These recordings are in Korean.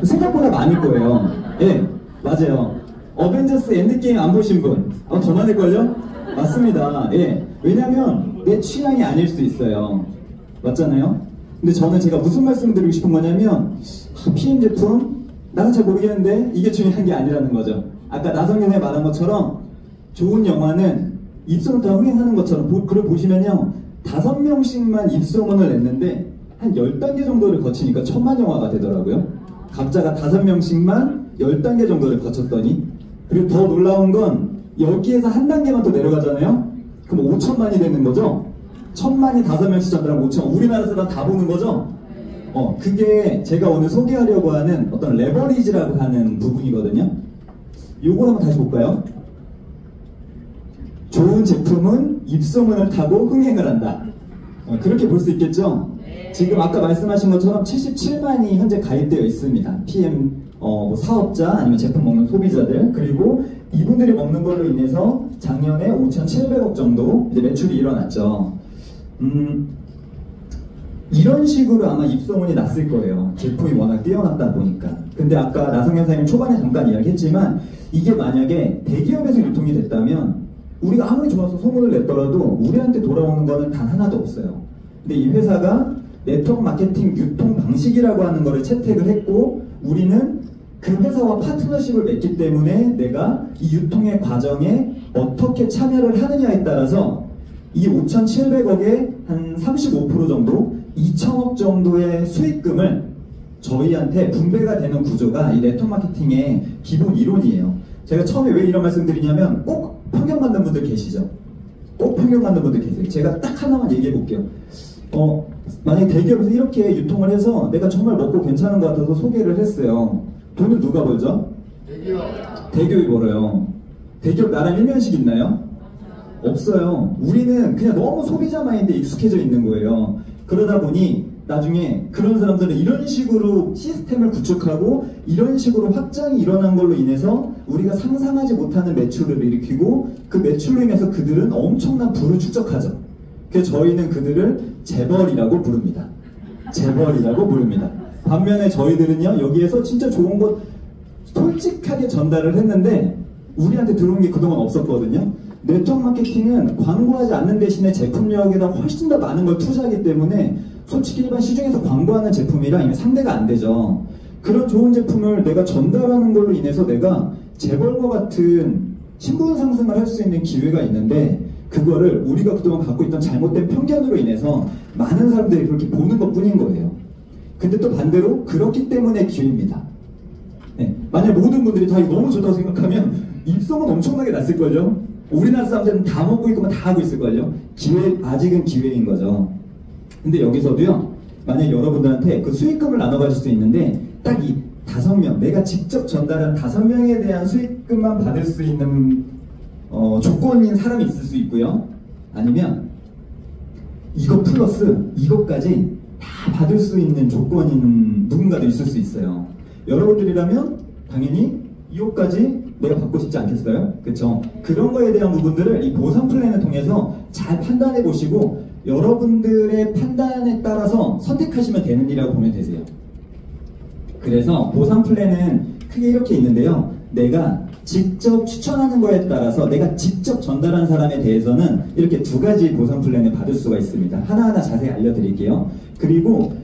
생각보다 많을 거예요. 예, 맞아요. 어벤져스 엔드게임 안 보신 분? 더 많을걸요? 맞습니다. 예, 왜냐면 내 취향이 아닐 수 있어요. 맞잖아요? 근데 저는 제가 무슨 말씀을 드리고 싶은 거냐면 PM 제품? 나는 잘 모르겠는데 이게 중요한 게 아니라는 거죠. 아까 나성현이 말한 것처럼 좋은 영화는 입소문 다 흥행하는 것처럼 그걸 보시면요 5명씩만 입소문을 냈는데 한 10단계 정도를 거치니까 1000만 영화가 되더라고요. 각자가 5명씩만 10단계 정도를 거쳤더니, 그리고 더 놀라운 건 여기에서 한 단계만 더 내려가잖아요. 그럼 5천만이 되는 거죠. 1000만이 5명씩 전달하면 5천, 우리나라 사람 다 보는 거죠. 그게 제가 오늘 소개하려고 하는 어떤 레버리지라고 하는 부분이거든요. 요걸 한번 다시 볼까요? 좋은 제품은 입소문을 타고 흥행을 한다. 그렇게 볼 수 있겠죠? 지금 아까 말씀하신 것처럼 77만이 현재 가입되어 있습니다. PM 사업자 아니면 제품 먹는 소비자들, 그리고 이분들이 먹는 걸로 인해서 작년에 5,700억 정도 이제 매출이 일어났죠. 이런 식으로 아마 입소문이 났을 거예요. 제품이 워낙 뛰어났다 보니까. 근데 아까 나성현 선생님 초반에 잠깐 이야기했지만 이게 만약에 대기업에서 유통이 됐다면 우리가 아무리 좋아서 소문을 냈더라도 우리한테 돌아오는 거는 단 하나도 없어요. 근데 이 회사가 네트워크 마케팅 유통 방식이라고 하는 거를 채택을 했고, 우리는 그 회사와 파트너십을 맺기 때문에 내가 이 유통의 과정에 어떻게 참여를 하느냐에 따라서 이 5,700억의 한 35% 정도, 2천억 정도의 수익금을 저희한테 분배가 되는 구조가 이 네트워크 마케팅의 기본 이론이에요. 제가 처음에 왜 이런 말씀 드리냐면 꼭 편견받는 분들 계시죠? 꼭 편견받는 분들 계세요. 제가 딱 하나만 얘기해 볼게요. 만약에 대기업에서 이렇게 유통을 해서 내가 정말 먹고 괜찮은 것 같아서 소개를 했어요. 돈은 누가 벌죠? 대기업이 벌어요. 대기업 나랑 일면식 있나요? 없어요. 우리는 그냥 너무 소비자 마인드에 익숙해져 있는 거예요. 그러다 보니 나중에 그런 사람들은 이런 식으로 시스템을 구축하고 이런 식으로 확장이 일어난 걸로 인해서 우리가 상상하지 못하는 매출을 일으키고, 그 매출로 인해서 그들은 엄청난 부를 축적하죠. 그래서 저희는 그들을 재벌이라고 부릅니다. 재벌이라고 부릅니다. 반면에 저희들은요, 여기에서 진짜 좋은 것 솔직하게 전달을 했는데 우리한테 들어온 게 그동안 없었거든요. 네트워크 마케팅은 광고하지 않는 대신에 제품력에다 훨씬 더 많은 걸 투자하기 때문에 솔직히 일반 시중에서 광고하는 제품이랑 상대가 안 되죠. 그런 좋은 제품을 내가 전달하는 걸로 인해서 내가 재벌과 같은 신분 상승을 할 수 있는 기회가 있는데, 그거를 우리가 그동안 갖고 있던 잘못된 편견으로 인해서 많은 사람들이 그렇게 보는 것 뿐인 거예요. 근데 또 반대로 그렇기 때문에 기회입니다. 네. 만약 모든 분들이 다 이거 너무 좋다고 생각하면 입소문 엄청나게 났을걸요? 우리나라 사람들은 다 먹고 있고 다 하고 있을걸요? 아직은 기회인 거죠. 근데 여기서도요, 만약 여러분들한테 그 수익금을 나눠가질 수 있는데 딱 이 5명, 내가 직접 전달한 5명에 대한 수익금만 받을 수 있는 조건인 사람이 있을 수 있고요. 아니면 이거 플러스 이것까지 다 받을 수 있는 조건인 누군가도 있을 수 있어요. 여러분들이라면 당연히 이것까지 내가 받고 싶지 않겠어요? 그쵸? 그런 거에 대한 부분들을 이 보상 플랜을 통해서 잘 판단해 보시고 여러분들의 판단에 따라서 선택하시면 되는 일이라고 보면 되세요. 그래서 보상 플랜은 크게 이렇게 있는데요. 내가 직접 추천하는 거에 따라서 내가 직접 전달한 사람에 대해서는 이렇게 2가지 보상 플랜을 받을 수가 있습니다. 하나하나 자세히 알려드릴게요. 그리고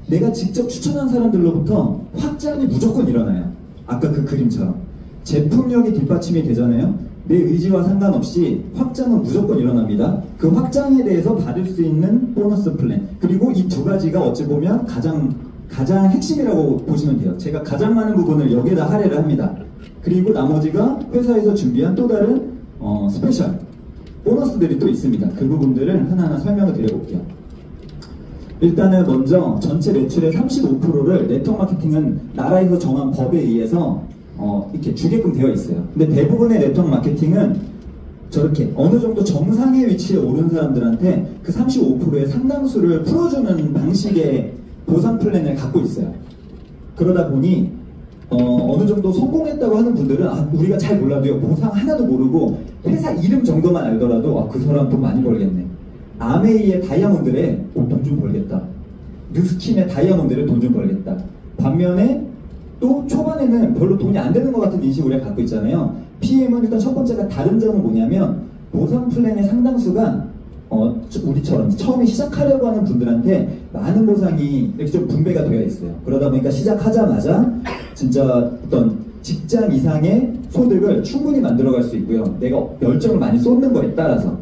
내가 직접 추천한 사람들로부터 확장이 무조건 일어나요. 아까 그 그림처럼 제품력이 뒷받침이 되잖아요. 내 의지와 상관없이 확장은 무조건 일어납니다. 그 확장에 대해서 받을 수 있는 보너스 플랜, 그리고 이 2가지가 어찌 보면 가장 핵심이라고 보시면 돼요. 제가 가장 많은 부분을 여기에다 할애를 합니다. 그리고 나머지가 회사에서 준비한 또 다른 스페셜 보너스들이 또 있습니다. 그 부분들을 하나하나 설명을 드려볼게요. 일단은 먼저 전체 매출의 35%를 네트워크 마케팅은 나라에서 정한 법에 의해서 이렇게 주게끔 되어 있어요. 근데 대부분의 네트워크 마케팅은 저렇게 어느 정도 정상의 위치에 오른 사람들한테 그 35%의 상당수를 풀어주는 방식의 보상 플랜을 갖고 있어요. 그러다 보니 어느 정도 성공했다고 하는 분들은 우리가 잘 몰라도요, 보상 하나도 모르고 회사 이름 정도만 알더라도 그 사람 돈 많이 벌겠네, 아메이의 다이아몬드래 돈 좀 벌겠다, 누스킨의 다이아몬드를 돈 좀 벌겠다. 반면에 또 초반에는 별로 돈이 안 되는 것 같은 인식을 우리가 갖고 있잖아요. PM은 일단 첫 번째가 다른 점은 뭐냐면 보상 플랜의 상당수가 우리처럼 처음에 시작하려고 하는 분들한테 많은 보상이 이렇게 좀 분배가 되어 있어요. 그러다 보니까 시작하자마자 진짜 어떤 직장 이상의 소득을 충분히 만들어갈 수 있고요. 내가 열정을 많이 쏟는 거에 따라서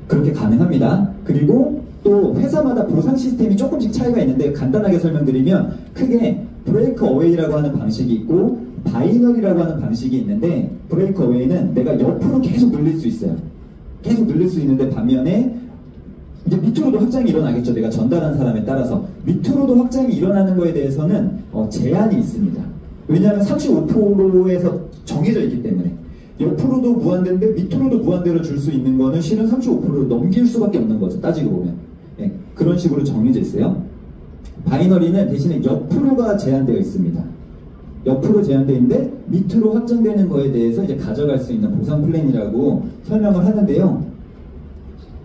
그렇게 가능합니다. 그리고 또 회사마다 보상 시스템이 조금씩 차이가 있는데 간단하게 설명드리면 크게 브레이크 어웨이라고 하는 방식이 있고 바이너리라고 하는 방식이 있는데 브레이크 어웨이는 내가 옆으로 계속 늘릴 수 있어요. 계속 늘릴 수 있는데 반면에 이제 밑으로도 확장이 일어나겠죠. 내가 전달한 사람에 따라서 밑으로도 확장이 일어나는 거에 대해서는 제한이 있습니다. 왜냐하면 35%에서 정해져 있기 때문에 옆으로도 무한대인데 밑으로도 무한대로 줄 수 있는 거는 실은 35%를 넘길 수밖에 없는 거죠. 따지고 보면 그런 식으로 정해져 있어요. 바이너리는 대신에 옆으로가 제한되어 있습니다. 옆으로 제한되어 있는데 밑으로 확장되는 거에 대해서 이제 가져갈 수 있는 보상 플랜이라고 설명을 하는데요.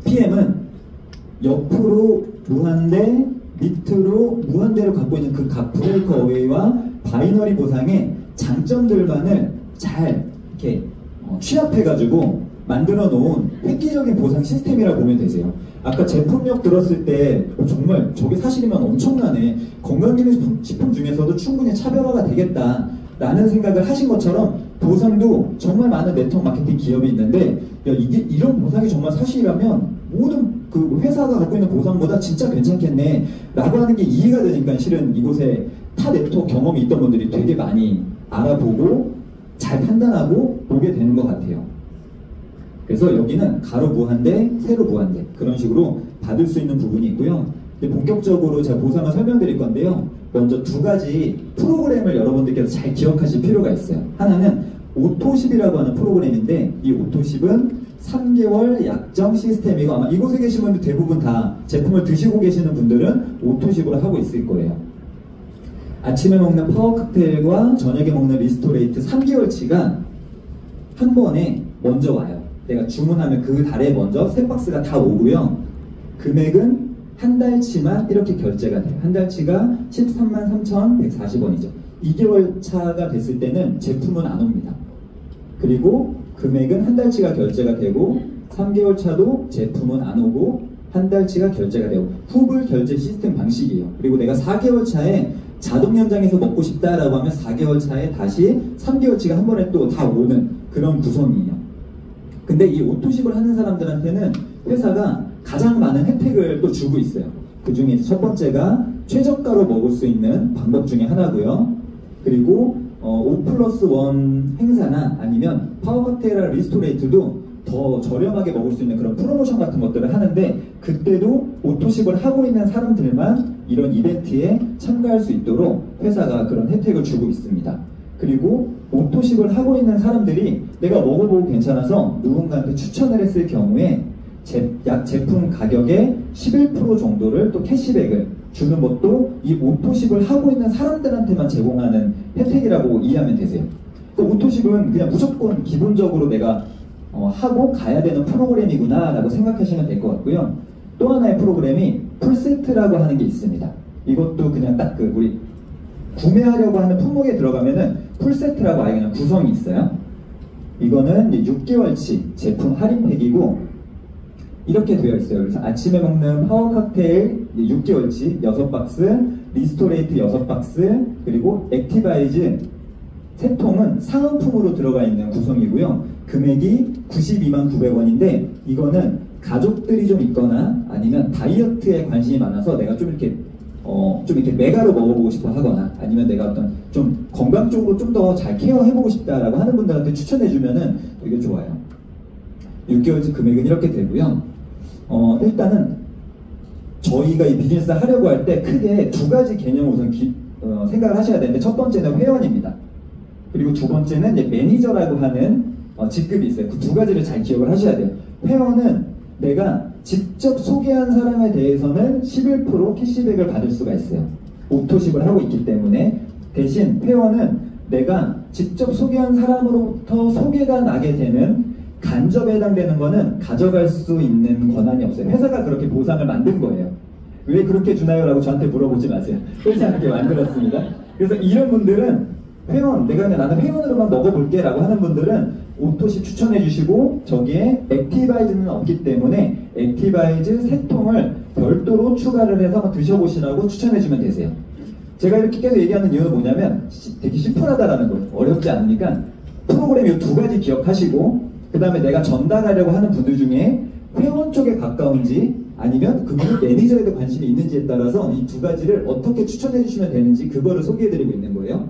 PM은 옆으로 무한대, 밑으로 무한대로 갖고 있는 그 각 브레이크 어웨이와 바이너리 보상의 장점들만을 잘 이렇게 취합해가지고 만들어 놓은 획기적인 보상 시스템이라고 보면 되세요. 아까 제품력 들었을 때 정말 저게 사실이면 엄청나네. 건강기능식품 중에서도 충분히 차별화가 되겠다 라는 생각을 하신 것처럼 보상도 정말 많은 네트워크 마케팅 기업이 있는데 이런 보상이 정말 사실이라면 모든 그 회사가 갖고 있는 보상보다 진짜 괜찮겠네 라고 하는 게 이해가 되니까 실은 이곳에 타 네트워크 경험이 있던 분들이 되게 많이 알아보고 잘 판단하고 오게 되는 것 같아요. 그래서 여기는 가로 무한대, 세로 무한대 그런 식으로 받을 수 있는 부분이 있고요. 근데 본격적으로 제가 보상을 설명드릴 건데요. 먼저 두 가지 프로그램을 여러분들께서 잘 기억하실 필요가 있어요. 하나는 오토십이라고 하는 프로그램인데 이 오토십은 3개월 약정 시스템이고 아마 이곳에 계신 분들 대부분 다 제품을 드시고 계시는 분들은 오토십으로 하고 있을 거예요. 아침에 먹는 파워 칵테일과 저녁에 먹는 리스토레이트 3개월치가 한 번에 먼저 와요. 내가 주문하면 그 달에 먼저 세 박스가 다 오고요. 금액은 한 달치만 이렇게 결제가 돼요. 한 달치가 133,140원이죠. 2개월 차가 됐을 때는 제품은 안 옵니다. 그리고 금액은 한 달치가 결제가 되고 3개월 차도 제품은 안 오고 한 달치가 결제가 되고 후불 결제 시스템 방식이에요. 그리고 내가 4개월 차에 자동 연장해서 먹고 싶다라고 하면 4개월 차에 다시 3개월치가 한 번에 또 다 오는 그런 구성이에요. 근데 이 오토십을 하는 사람들한테는 회사가 가장 많은 혜택을 또 주고 있어요. 그 중에 첫 번째가 최저가로 먹을 수 있는 방법 중에 하나고요. 그리고 5+1 행사나 아니면 파워칵테일이나 리스토레이트도 더 저렴하게 먹을 수 있는 그런 프로모션 같은 것들을 하는데 그때도 오토십을 하고 있는 사람들만 이런 이벤트에 참가할 수 있도록 회사가 그런 혜택을 주고 있습니다. 그리고 오토십을 하고 있는 사람들이 내가 먹어보고 괜찮아서 누군가한테 추천을 했을 경우에 제품 가격의 11% 정도를 또 캐시백을 주는 것도 이 오토십을 하고 있는 사람들한테만 제공하는 혜택이라고 이해하면 되세요. 그 오토십은 그냥 무조건 기본적으로 내가 하고 가야 되는 프로그램이구나 라고 생각하시면 될 것 같고요. 또 하나의 프로그램이 풀세트라고 하는 게 있습니다. 이것도 그냥 딱 우리 구매하려고 하는 품목에 들어가면은 풀세트라고 아예 그냥 구성이 있어요. 이거는 6개월치 제품 할인팩이고 이렇게 되어 있어요. 그래서 아침에 먹는 파워 칵테일 6개월치 6박스, 리스토레이트 6박스, 그리고 액티바이즈 3통은 상품으로 들어가 있는 구성이고요. 금액이 929,900원인데 이거는 가족들이 좀 있거나 아니면 다이어트에 관심이 많아서 내가 좀 이렇게 메가로 먹어보고 싶어 하거나 아니면 내가 어떤 좀 건강 쪽으로 좀 더 잘 케어해보고 싶다라고 하는 분들한테 추천해주면은 되게 좋아요. 6개월치 금액은 이렇게 되고요. 일단은 저희가 이 비즈니스를 하려고 할 때 크게 두 가지 개념을 우선 생각을 하셔야 되는데 첫 번째는 회원입니다. 그리고 두 번째는 이제 매니저라고 하는 직급이 있어요. 그 두 가지를 잘 기억을 하셔야 돼요. 회원은 내가 직접 소개한 사람에 대해서는 11% 캐시백을 받을 수가 있어요. 오토십을 하고 있기 때문에. 대신 회원은 내가 직접 소개한 사람으로부터 소개가 나게 되는 간접에 해당되는 거는 가져갈 수 있는 권한이 없어요. 회사가 그렇게 보상을 만든 거예요. 왜 그렇게 주나요? 라고 저한테 물어보지 마세요. 그렇지 않게 만들었습니다. 그래서 이런 분들은 회원, 내가 그냥 나는 회원으로만 먹어볼게 라고 하는 분들은 오토시 추천해 주시고 저기에 액티바이즈는 없기 때문에 액티바이즈 3통을 별도로 추가를 해서 한번 드셔보시라고 추천해 주면 되세요. 제가 이렇게 계속 얘기하는 이유는 뭐냐면 되게 심플하다라는 거예요. 어렵지 않으니까 프로그램 이 2가지 기억하시고 그 다음에 내가 전달하려고 하는 분들 중에 회원 쪽에 가까운지 아니면 그분이 매니저에도 관심이 있는지에 따라서 이 2가지를 어떻게 추천해 주시면 되는지 그거를 소개해 드리고 있는 거예요.